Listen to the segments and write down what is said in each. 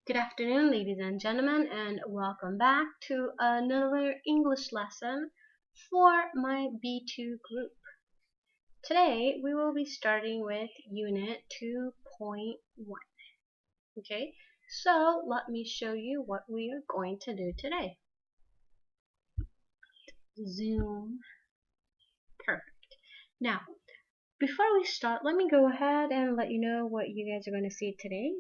Good afternoon, ladies and gentlemen, and welcome back to another English lesson for my B2 group. Today, we will be starting with Unit 2.1. Okay, so let me show you what we are going to do today. Zoom. Perfect. Now, before we start, let me go ahead and let you know what you guys are going to see today.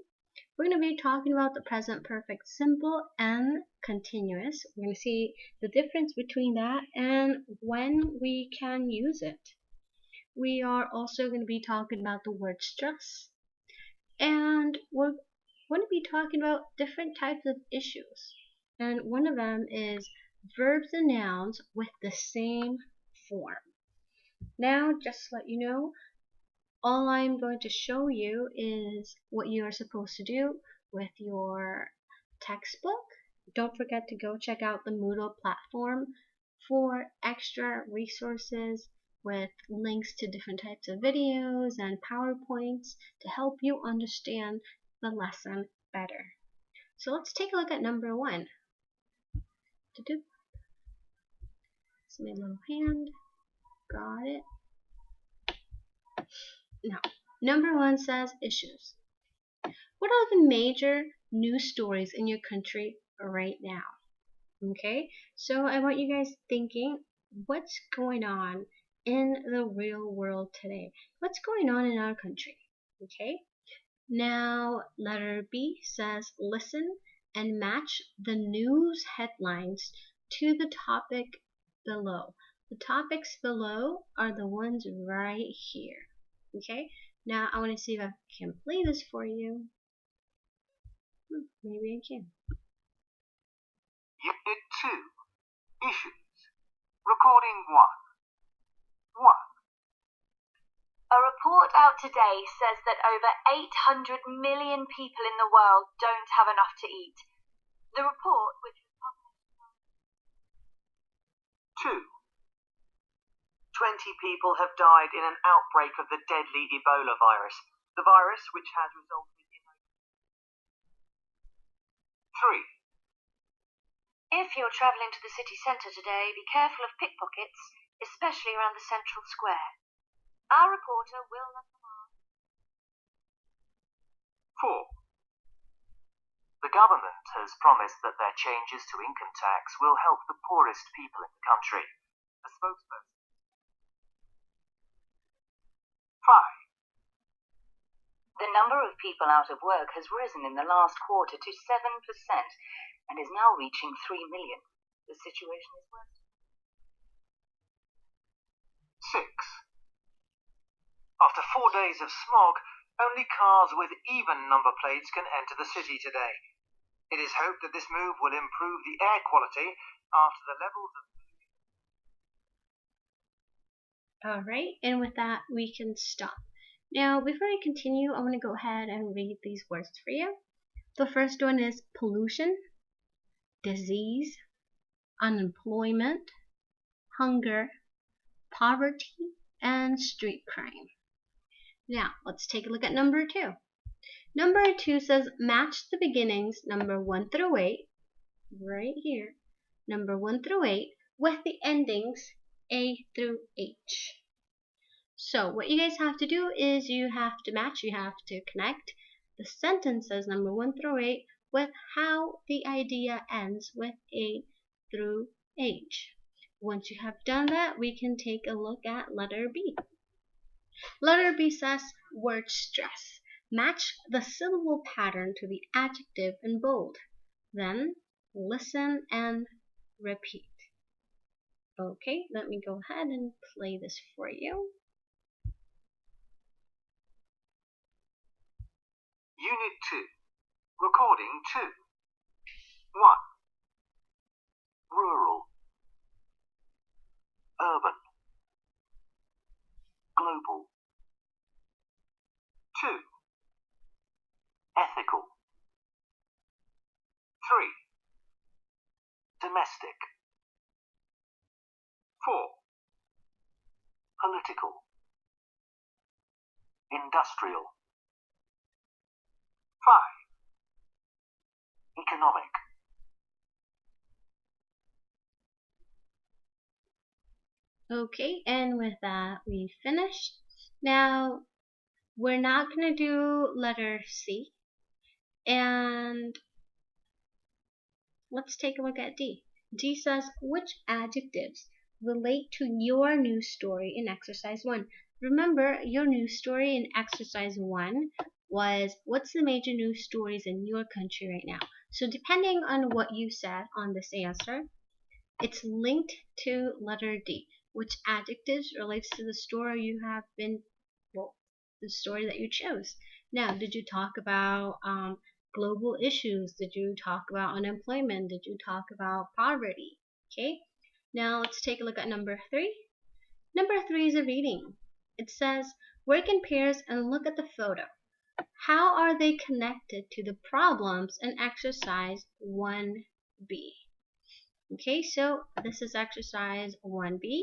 We're going to be talking about the present perfect simple and continuous. We're going to see the difference between that and when we can use it. We are also going to be talking about the word stress, and we're going to be talking about different types of issues. And one of them is verbs and nouns with the same form. Now, just to let you know, all I'm going to show you is what you are supposed to do with your textbook. Don't forget to go check out the Moodle platform for extra resources with links to different types of videos and PowerPoints to help you understand the lesson better. So let's take a look at number 1. It's my little hand. Got it. Now, number 1 says issues. What are the major news stories in your country right now? Okay, so I want you guys thinking, what's going on in the real world today? What's going on in our country? Okay, now letter B says listen and match the news headlines to the topic below. The topics below are the ones right here. Okay, now I want to see if I can play this for you. Maybe I can. Unit 2. Issues. Recording 1. 1. A report out today says that over 800 million people in the world don't have enough to eat. The report, which was published... 2. 20 people have died in an outbreak of the deadly Ebola virus, the virus which has resulted in... 3. If you're travelling to the city centre today, be careful of pickpockets, especially around the central square. Our reporter will let them on. 4. The government has promised that their changes to income tax will help the poorest people in the country. A spokesperson. 5. The number of people out of work has risen in the last quarter to 7% and is now reaching 3 million. The situation is worse. 6. After 4 days of smog, only cars with even number plates can enter the city today. It is hoped that this move will improve the air quality after the levels of... Alright, and with that we can stop. Now before I continue, I want to go ahead and read these words for you. The first one is pollution, disease, unemployment, hunger, poverty, and street crime. Now let's take a look at number 2. Number 2 says match the beginnings number 1 through 8, right here, number 1 through 8, with the endings A through H. So what you guys have to do is you have to match, you have to connect the sentences number 1 through 8 with how the idea ends with A through H. Once you have done that, we can take a look at letter B. Letter B says word stress. Match the syllable pattern to the adjective in bold. Then listen and repeat. Okay, let me go ahead and play this for you. Unit 2. Recording 2. 1. Rural. Urban. Global. 2. Ethical. 3. Domestic. 4. Political. Industrial. 5. economic. Okay, and with that, we finished. Now, we're not going to do letter C. And let's take a look at D. D says, which adjectives relate to your news story in exercise 1? Remember, your news story in exercise 1 was, what's the major news stories in your country right now? So depending on what you said on this answer, it's linked to letter D. Which adjectives relates to the story you have been, well, the story that you chose. Now, did you talk about global issues? Did you talk about unemployment? Did you talk about poverty? Okay, now let's take a look at number 3. Number 3 is a reading. It says, work in pairs and look at the photo. How are they connected to the problems in exercise 1B? Okay, so this is exercise 1B,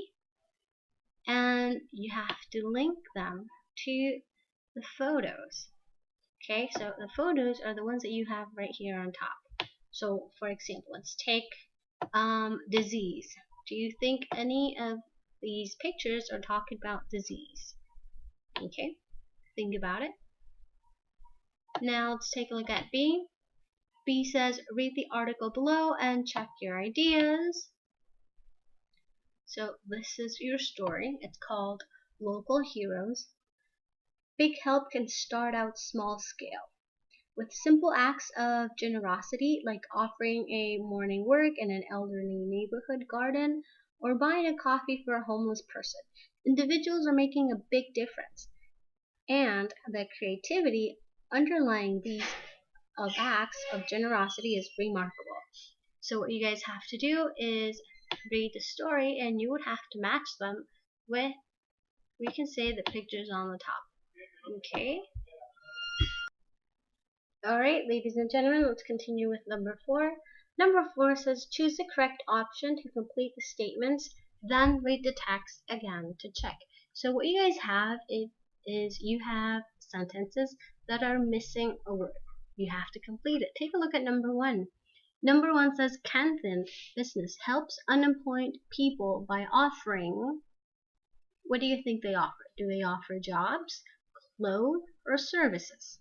and you have to link them to the photos. Okay, so the photos are the ones that you have right here on top. So for example, let's take disease. Do you think any of these pictures are talking about disease? Okay, think about it. Now let's take a look at B. B says, read the article below and check your ideas. So this is your story. It's called Local Heroes. Big help can start out small scale, with simple acts of generosity like offering a morning work in an elderly neighborhood garden or buying a coffee for a homeless person. Individuals are making a big difference, and the creativity underlying these acts of generosity is remarkable. So what you guys have to do is read the story, and you would have to match them with, we can say, the pictures on the top. Okay. Alright, ladies and gentlemen, let's continue with number 4. Number 4 says, choose the correct option to complete the statements, then read the text again to check. So what you guys have is you have sentences that are missing a word. You have to complete it. Take a look at number 1. Number 1 says, Canton business helps unemployed people by offering, what do you think they offer? Do they offer jobs, clothes, or services?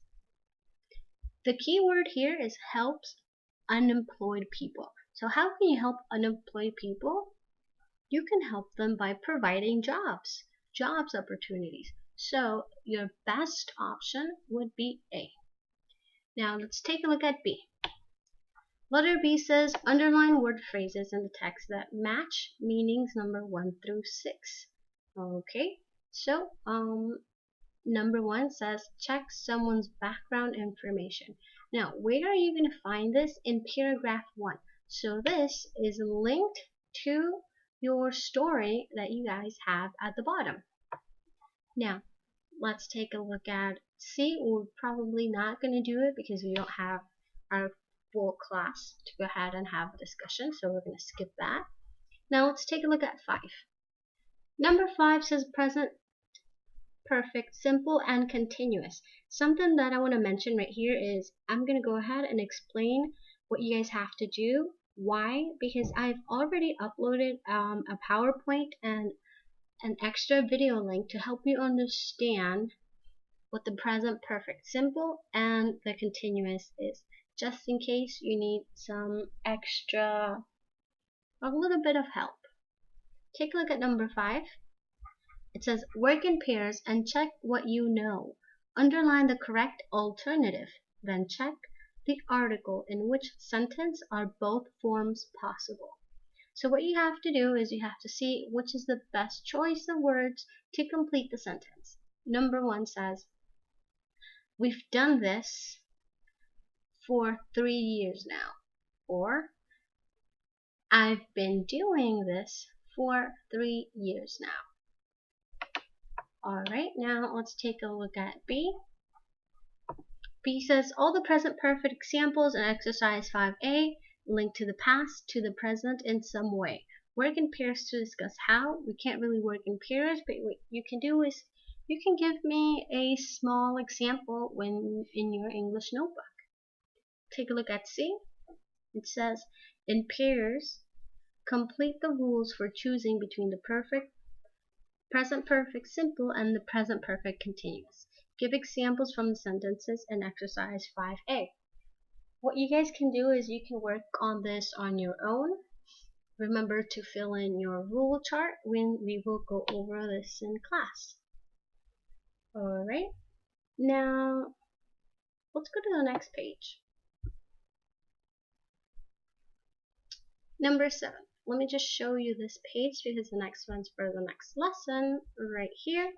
The key word here is helps unemployed people. So how can you help unemployed people? You can help them by providing jobs opportunities. So your best option would be A. Now let's take a look at B. Letter B says, underline word phrases in the text that match meanings number 1 through 6. Okay, so number 1 says, check someone's background information. Now, where are you going to find this? In paragraph 1. So this is linked to your story that you guys have at the bottom. Now, let's take a look at C. We're probably not going to do it because we don't have our full class to go ahead and have a discussion, so we're going to skip that. Now, let's take a look at 5. Number 5 says present perfect, simple, and continuous. Something that I want to mention right here is I'm going to go ahead and explain what you guys have to do. Why? Because I've already uploaded a PowerPoint and an extra video link to help you understand what the present perfect simple and the continuous is, just in case you need some extra, a little bit of help. Take a look at number 5. It says, work in pairs and check what you know. Underline the correct alternative. Then check the article in which sentence are both forms possible. So what you have to do is you have to see which is the best choice of words to complete the sentence. Number 1 says, we've done this for 3 years now. Or, I've been doing this for 3 years now. Alright, now let's take a look at B. B says, all the present perfect examples in exercise 5A link to the past to the present in some way. Work in pairs to discuss how. We can't really work in pairs, but what you can do is you can give me a small example when in your English notebook. Take a look at C. It says, in pairs, complete the rules for choosing between the present perfect simple and the present perfect continuous. Give examples from the sentences in exercise 5A. What you guys can do is you can work on this on your own. Remember to fill in your rule chart when we will go over this in class. Alright, now let's go to the next page. Number 7. Let me just show you this page because the next one's for the next lesson right here.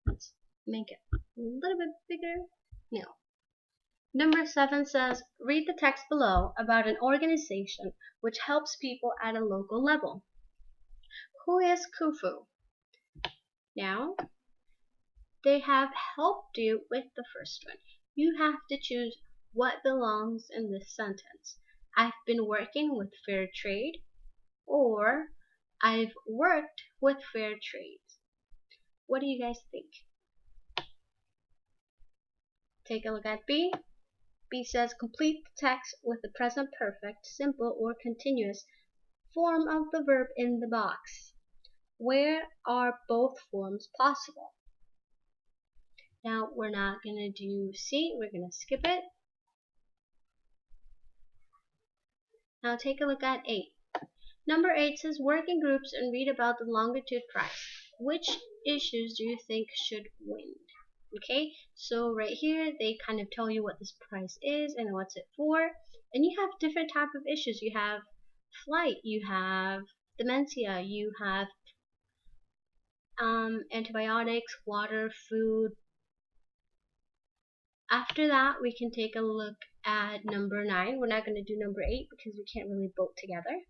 Let's make it a little bit bigger. No. Number 7 says, read the text below about an organization which helps people at a local level. Who is Kufu? Now, they have helped you with the first one. You have to choose what belongs in this sentence. I've been working with fair trade, or I've worked with fair trade. What do you guys think? Take a look at B. B says complete the text with the present perfect, simple, or continuous form of the verb in the box. Where are both forms possible? Now we're not going to do C, we're going to skip it. Now take a look at 8. Number 8 says work in groups and read about the longitude price. Which issues do you think should win? Okay, so right here they kind of tell you what this price is and what's it for, and you have different type of issues. You have flight, you have dementia, you have antibiotics, water, food. After that, we can take a look at number 9. We're not going to do number 8 because we can't really vote together.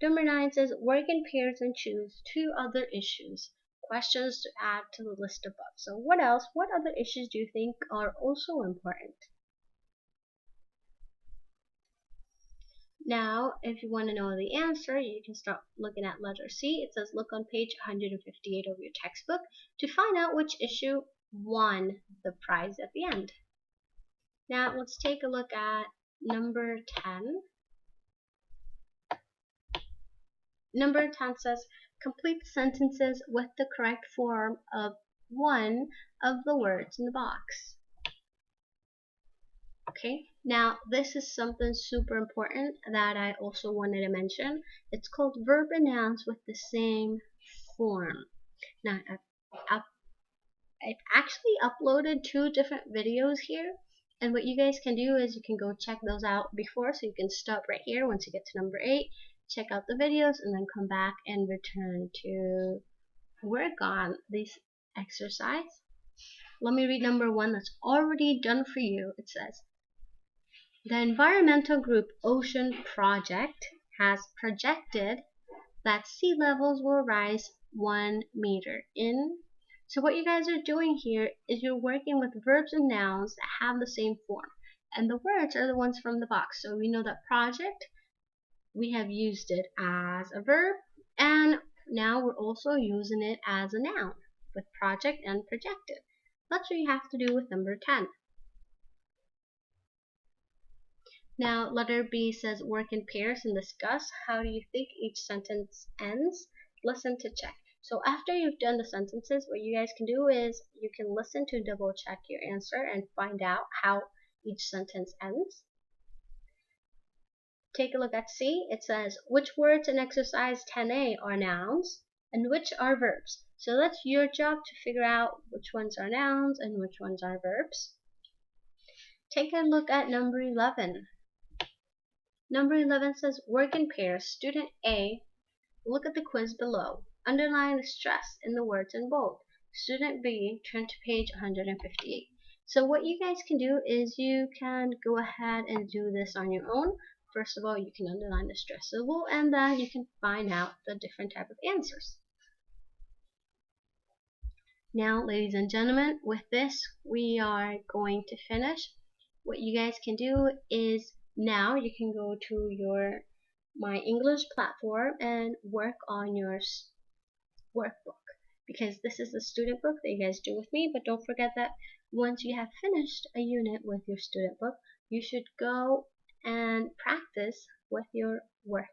Number 9 says work in pairs and choose 2 other issues. Questions to add to the list above. So what else? What other issues do you think are also important? Now, if you want to know the answer, you can start looking at letter C. It says look on page 158 of your textbook to find out which issue won the prize at the end. Now, let's take a look at number 10. Number 10 says complete the sentences with the correct form of one of the words in the box. Okay, now this is something super important that I also wanted to mention. It's called verb and nouns with the same form. Now, I've actually uploaded 2 different videos here, and what you guys can do is you can go check those out before, so you can stop right here once you get to number 8, check out the videos, and then come back and return to work on this exercise. Let me read number 1 that's already done for you. It says, the environmental group Ocean Project has projected that sea levels will rise 1 meter in. So what you guys are doing here is you're working with verbs and nouns that have the same form. And the words are the ones from the box. So we know that project, we have used it as a verb, and now we're also using it as a noun with project and projected. That's what you have to do with number 10. Now, letter B says work in pairs and discuss. How do you think each sentence ends? Listen to check. So after you've done the sentences, what you guys can do is you can listen to double check your answer and find out how each sentence ends. Take a look at C. It says which words in exercise 10A are nouns and which are verbs. So that's your job to figure out which ones are nouns and which ones are verbs. Take a look at number 11. Number 11 says work in pairs. Student A, look at the quiz below. Underline the stress in the words in bold. Student B, turn to page 158. So what you guys can do is you can go ahead and do this on your own. First of all, you can underline the stress syllable, and then you can find out the different type of answers. Now, ladies and gentlemen, with this, we are going to finish. What you guys can do is now you can go to my English platform and work on your workbook, because this is the student book that you guys do with me. But don't forget that once you have finished a unit with your student book, you should go and practice with your work.